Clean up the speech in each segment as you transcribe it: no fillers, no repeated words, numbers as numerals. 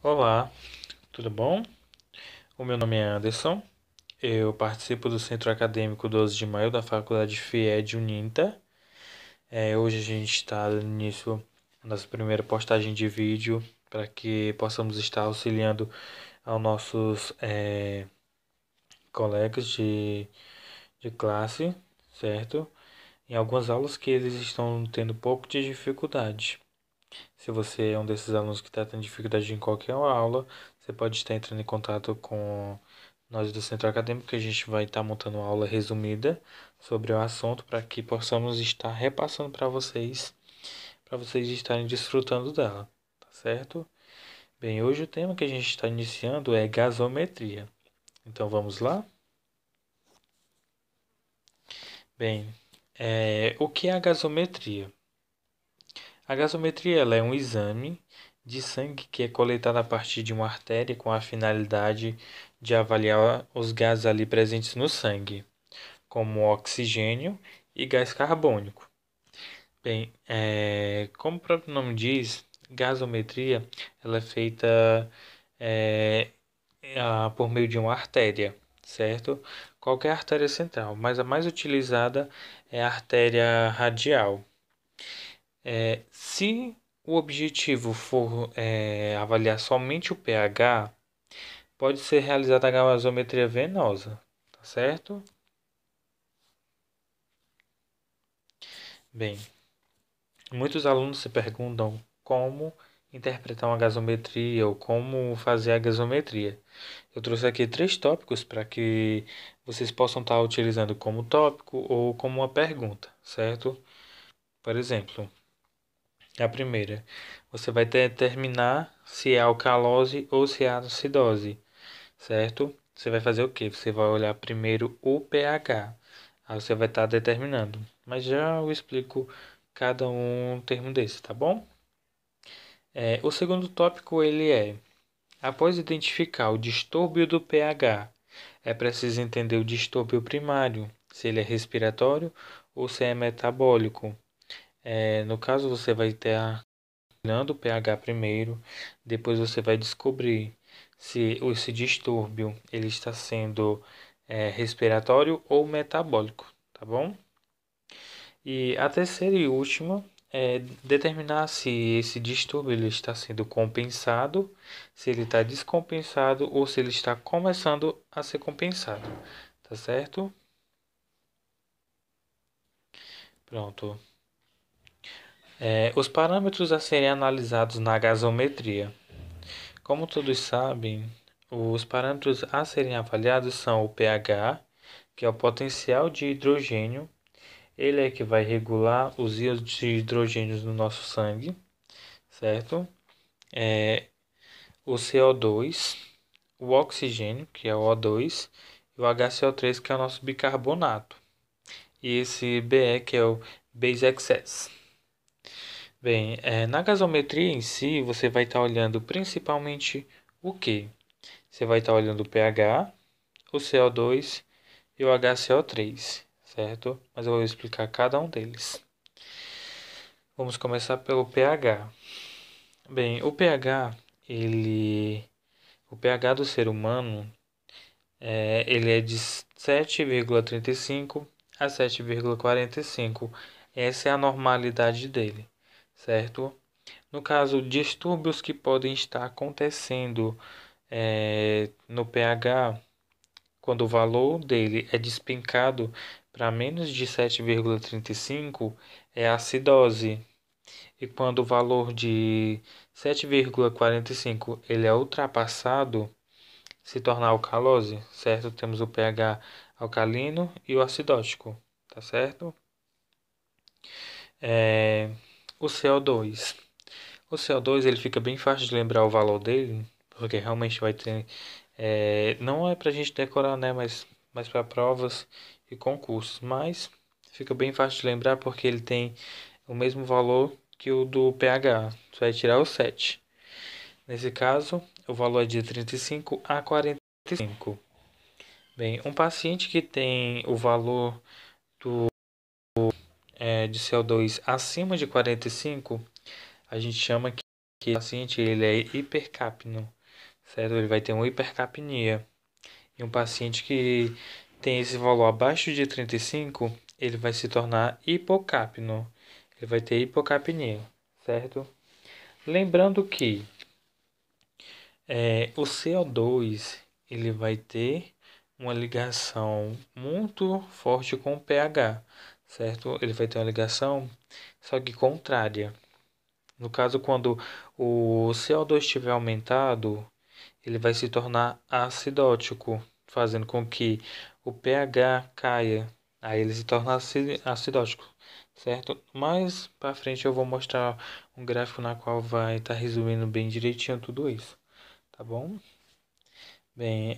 Olá, tudo bom? O meu nome é Anderson, eu participo do Centro Acadêmico 12 de Maio da Faculdade FIED Uninta. Hoje a gente está dando início à nossa primeira postagem de vídeo para que possamos estar auxiliando aos nossos colegas de classe, certo? Em algumas aulas que eles estão tendo um pouco de dificuldade. Se você é um desses alunos que está tendo dificuldade em qualquer aula, você pode estar entrando em contato com nós do Centro Acadêmico, que a gente vai estar montando uma aula resumida sobre o assunto para que possamos estar repassando para vocês estarem desfrutando dela, tá certo? Bem, hoje o tema que a gente está iniciando é gasometria. Então vamos lá? Bem, o que é a gasometria? A gasometria ela é um exame de sangue que é coletado a partir de uma artéria com a finalidade de avaliar os gases ali presentes no sangue, como oxigênio e gás carbônico. Bem, como o próprio nome diz, gasometria ela é feita é, por meio de uma artéria, certo? Qualquer artéria central, mas a mais utilizada é a artéria radial. Se o objetivo for avaliar somente o pH, pode ser realizada a gasometria venosa, tá certo? Bem, muitos alunos se perguntam como interpretar uma gasometria ou como fazer a gasometria. Eu trouxe aqui 3 tópicos para que vocês possam estar utilizando como tópico ou como uma pergunta, certo? Por exemplo, a primeira, você vai determinar se é alcalose ou se é acidose, certo? Você vai fazer o quê? Você vai olhar primeiro o pH. Aí você vai estar determinando. Mas já eu explico cada um termo desse, tá bom? O segundo tópico ele é: após identificar o distúrbio do pH, é preciso entender o distúrbio primário, se ele é respiratório ou se é metabólico. No caso, você vai estar olhando o pH primeiro, depois você vai descobrir se esse distúrbio ele está sendo respiratório ou metabólico, tá bom? E a terceira e última é determinar se esse distúrbio ele está sendo compensado, se ele está descompensado ou se ele está começando a ser compensado, tá certo? Pronto. Os parâmetros a serem analisados na gasometria. Como todos sabem, os parâmetros a serem avaliados são o pH, que é o potencial de hidrogênio. Ele é que vai regular os íons de hidrogênio no nosso sangue, certo? O CO2, o oxigênio, que é o O2, e o HCO3, que é o nosso bicarbonato. E esse Be, que é o Base Excess. Bem, na gasometria em si, você vai estar olhando principalmente o que? Você vai estar olhando o pH, o CO2 e o HCO3, certo? Mas eu vou explicar cada um deles. Vamos começar pelo pH. Bem, o pH do ser humano, ele é de 7,35 a 7,45. Essa é a normalidade dele, certo? No caso, distúrbios que podem estar acontecendo no pH, quando o valor dele é despencado para menos de 7,35, é acidose. E quando o valor de 7,45 ele é ultrapassado, se torna alcalose, certo? Temos o pH alcalino e o acidótico, tá certo? É, o CO2. O CO2 ele fica bem fácil de lembrar o valor dele, porque realmente vai ter. Não é pra gente decorar, né? Mas para provas e concursos. Mas fica bem fácil de lembrar porque ele tem o mesmo valor que o do pH. Você vai tirar o 7. Nesse caso, o valor é de 35 a 45. Bem, um paciente que tem o valor de CO2 acima de 45, a gente chama que o paciente ele é hipercapno, certo? Ele vai ter uma hipercapnia. E um paciente que tem esse valor abaixo de 35, ele vai se tornar hipocapno. Ele vai ter hipocapnia, certo? Lembrando que o CO2 ele vai ter uma ligação muito forte com o pH, certo? Ele vai ter uma ligação, só que contrária. No caso, quando o CO2 estiver aumentado, ele vai se tornar acidótico, fazendo com que o pH caia. Aí ele se torna acidótico, certo? Mais para frente eu vou mostrar um gráfico na qual vai estar resumindo bem direitinho tudo isso, tá bom? Bem,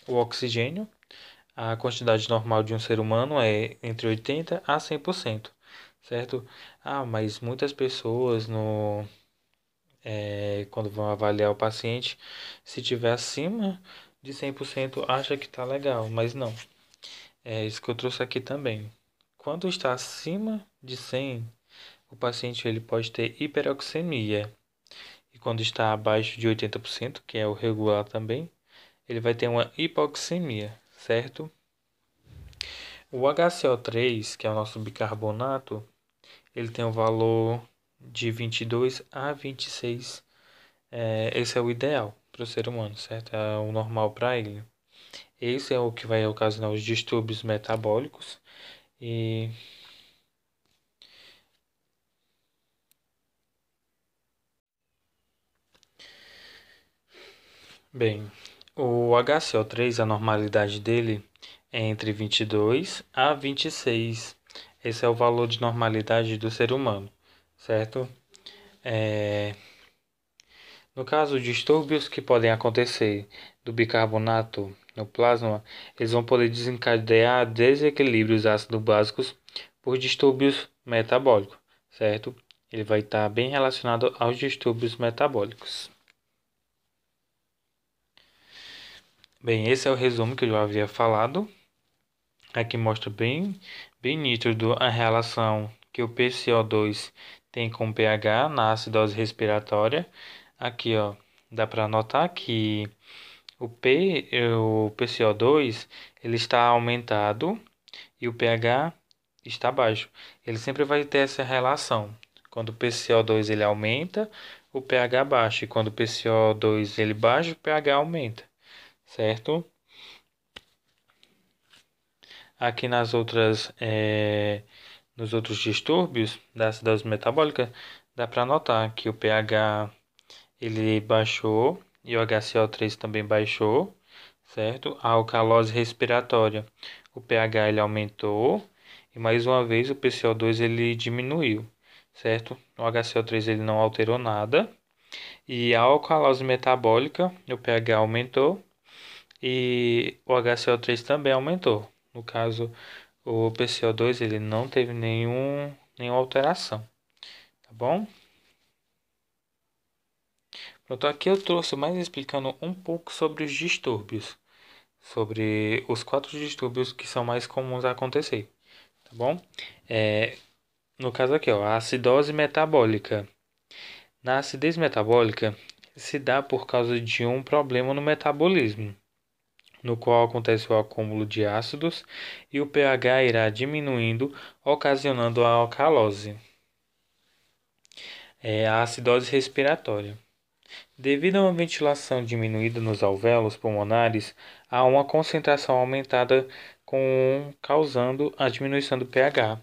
o oxigênio, a quantidade normal de um ser humano é entre 80 a 100%, certo? Ah, mas muitas pessoas quando vão avaliar o paciente, se tiver acima de 100%, acha que está legal, mas não. É isso que eu trouxe aqui também. Quando está acima de 100, o paciente ele pode ter hiperoxemia. E quando está abaixo de 80%, que é o regular também, ele vai ter uma hipoxemia, certo? O HCO3, que é o nosso bicarbonato, ele tem um valor de 22 a 26. Esse é o ideal para o ser humano, certo? É o normal para ele. Esse é o que vai ocasionar os distúrbios metabólicos e bem, o HCO3, a normalidade dele é entre 22 a 26. Esse é o valor de normalidade do ser humano, certo? É, No caso, os distúrbios que podem acontecer do bicarbonato no plasma, eles vão poder desencadear desequilíbrios ácido básicos por distúrbios metabólicos, certo? Ele vai estar bem relacionado aos distúrbios metabólicos. Bem, esse é o resumo que eu já havia falado. Aqui mostra bem nítido a relação que o PCO2 tem com o pH na acidose respiratória. Aqui, ó, dá para notar que o PCO2 ele está aumentado e o pH está baixo. Ele sempre vai ter essa relação. Quando o PCO2 ele aumenta, o pH baixa. E quando o PCO2 ele baixa, o pH aumenta. Certo? Aqui nos outros distúrbios da acidose metabólica, dá para notar que o pH ele baixou e o HCO3 também baixou, certo? A alcalose respiratória, o pH ele aumentou e mais uma vez o PCO2 ele diminuiu, certo? O HCO3 ele não alterou nada e a alcalose metabólica, o pH aumentou e o HCO3 também aumentou. No caso, o PCO2 ele não teve nenhuma alteração, tá bom? Pronto, aqui eu trouxe mais explicando um pouco sobre os distúrbios, sobre os 4 distúrbios que são mais comuns a acontecer, tá bom? É, no caso aqui, ó, a acidose metabólica. Na acidez metabólica se dá por causa de um problema no metabolismo, no qual acontece o acúmulo de ácidos e o pH irá diminuindo, ocasionando a alcalose. A acidose respiratória. Devido a uma ventilação diminuída nos alvéolos pulmonares, há uma concentração aumentada causando a diminuição do pH.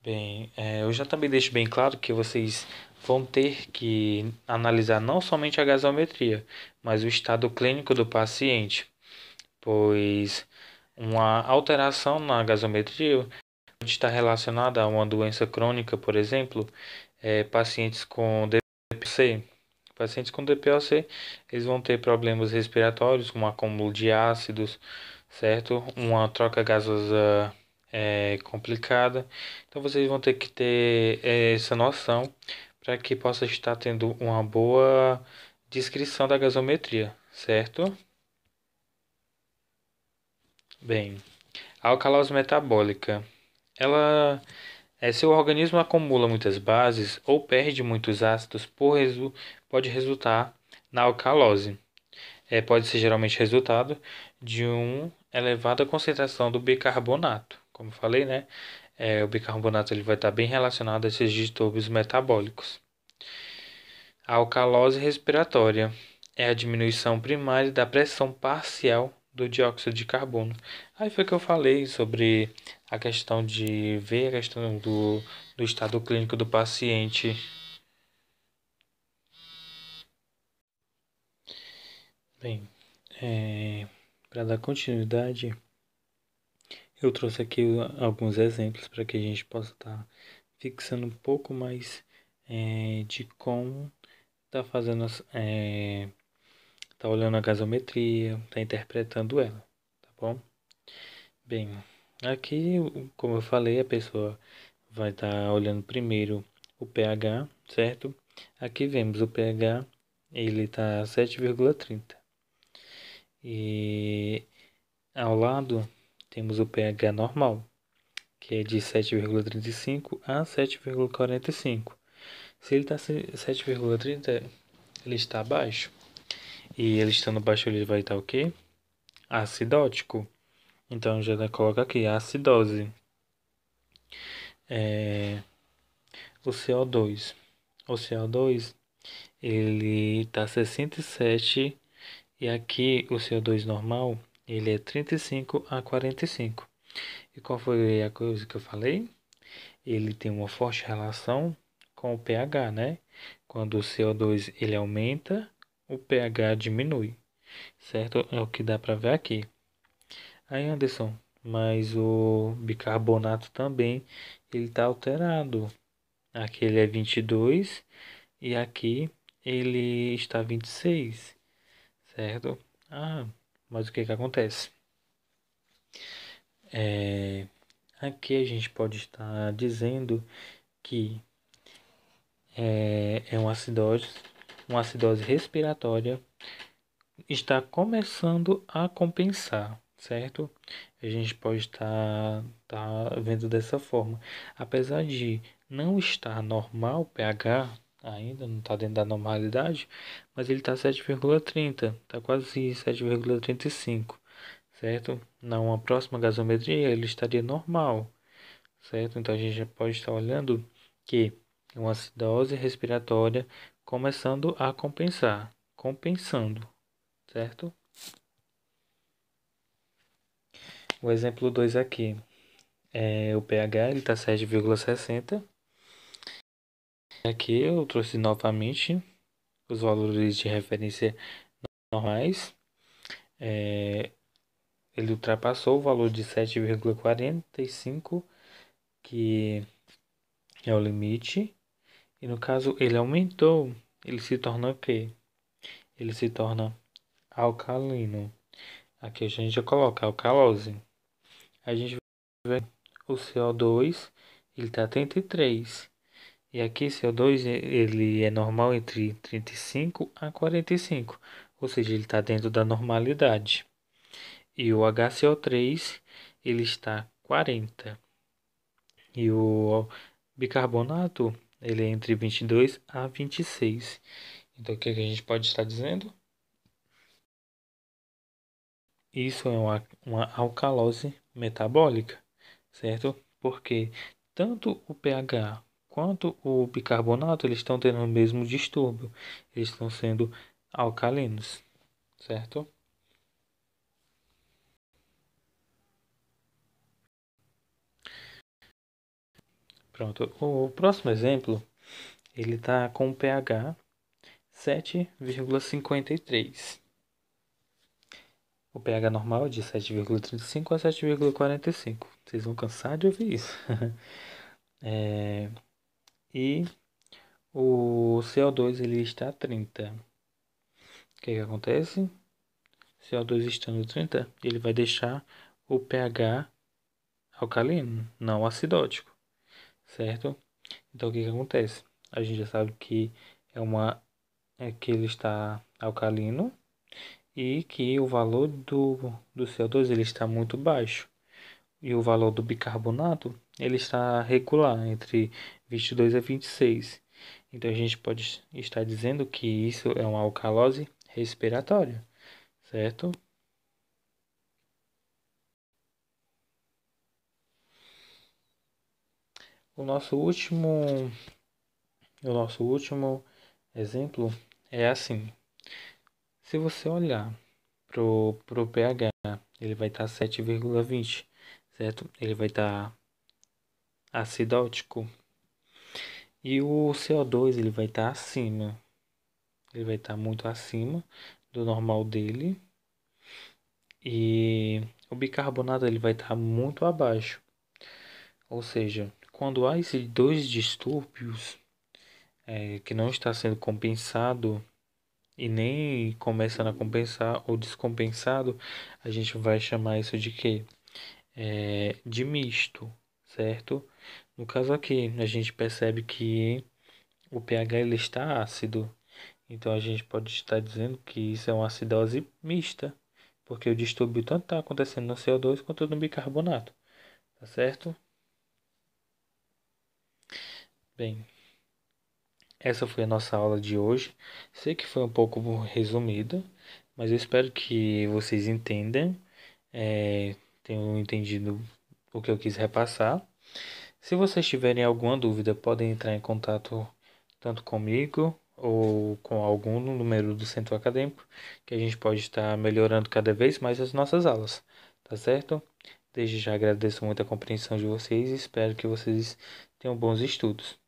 Bem, eu já também deixo bem claro que vocês vão ter que analisar não somente a gasometria, mas o estado clínico do paciente, pois uma alteração na gasometria pode estar relacionada a uma doença crônica, por exemplo, pacientes com DPOC. Pacientes com DPOC, eles vão ter problemas respiratórios, como acúmulo de ácidos, certo? Uma troca gasosa complicada. Então vocês vão ter que ter essa noção para que possa estar tendo uma boa descrição da gasometria, certo? Bem, a alcalose metabólica, ela Se o organismo acumula muitas bases ou perde muitos ácidos, pode resultar na alcalose. Pode ser geralmente resultado de uma elevada concentração do bicarbonato. Como falei, né? O bicarbonato ele vai estar bem relacionado a esses distúrbios metabólicos. A alcalose respiratória é a diminuição primária da pressão parcial do dióxido de carbono. Aí foi que eu falei sobre a questão de ver a questão do estado clínico do paciente. Bem, para dar continuidade, eu trouxe aqui alguns exemplos para que a gente possa estar fixando um pouco mais de como está fazendo, tá olhando a gasometria, está interpretando ela, tá bom? Bem, aqui, como eu falei, a pessoa vai estar olhando primeiro o pH, certo? Aqui vemos o pH, ele está 7,30. E ao lado temos o pH normal, que é de 7,35 a 7,45. Se ele está 7,30, ele está baixo. E ele estando baixo, ele vai estar o quê? Acidótico. Então já coloca aqui, acidose. O CO2. O CO2, ele está 67 e aqui o CO2 normal, ele é 35 a 45. E qual foi a coisa que eu falei? Ele tem uma forte relação com o pH, né? Quando o CO2 ele aumenta, o pH diminui, certo? É o que dá para ver aqui. Aí, Anderson, mas o bicarbonato também ele está alterado. Aqui ele é 22 e aqui ele está 26, certo? Mas o que que acontece? Aqui a gente pode estar dizendo que uma acidose respiratória está começando a compensar, certo? A gente pode tá vendo dessa forma. Apesar de não estar normal o pH, ainda não está dentro da normalidade, mas ele está 7,30, está quase 7,35, certo? Na uma próxima gasometria ele estaria normal, certo? Então a gente já pode estar olhando que é uma acidose respiratória começando a compensar, compensando, certo? O exemplo 2 aqui o pH ele está 7,60. Aqui eu trouxe novamente os valores de referência normais. Ele ultrapassou o valor de 7,45, que é o limite. E no caso ele aumentou, ele se torna o quê? Ele se torna alcalino. Aqui a gente já coloca alcalose. A gente vê o CO2, ele está 33. E aqui CO2 ele é normal entre 35 a 45, ou seja, ele está dentro da normalidade. E o HCO3 ele está 40. E o bicarbonato ele é entre 22 a 26. Então o que a gente pode estar dizendo? Isso é uma alcalose metabólica, certo? Porque tanto o pH quanto o bicarbonato eles estão tendo o mesmo distúrbio. Eles estão sendo alcalinos, certo? Pronto. O próximo exemplo, ele está com o pH 7,53. O pH normal é de 7,35 a 7,45. Vocês vão cansar de ouvir isso. E o CO2 ele está a 30. O que acontece? CO2 estando 30, ele vai deixar o pH alcalino, não acidótico, certo? Então o que acontece? A gente já sabe que que ele está alcalino e que o valor do CO2 ele está muito baixo. E o valor do bicarbonato ele está regular entre 22 a 26. Então a gente pode estar dizendo que isso é uma alcalose respiratória, certo? O nosso último, o nosso último exemplo é assim. Se você olhar pro pH, ele vai estar 7,20, certo? Ele vai estar acidótico. E o CO2 ele vai estar acima. Ele vai estar muito acima do normal dele. E o bicarbonato ele vai estar muito abaixo. Ou seja, quando há esses dois distúrbios que não está sendo compensado e nem começando a compensar ou descompensado, a gente vai chamar isso de quê? De misto, certo? No caso aqui, a gente percebe que o pH ele está ácido, então a gente pode estar dizendo que isso é uma acidose mista, porque o distúrbio tanto está acontecendo no CO2 quanto no bicarbonato, tá certo? Bem, essa foi a nossa aula de hoje. Sei que foi um pouco resumida, mas eu espero que vocês entendam, tenham entendido o que eu quis repassar. Se vocês tiverem alguma dúvida, podem entrar em contato tanto comigo ou com algum número do centro acadêmico, que a gente pode estar melhorando cada vez mais as nossas aulas, tá certo? Desde já agradeço muito a compreensão de vocês e espero que vocês tenham bons estudos.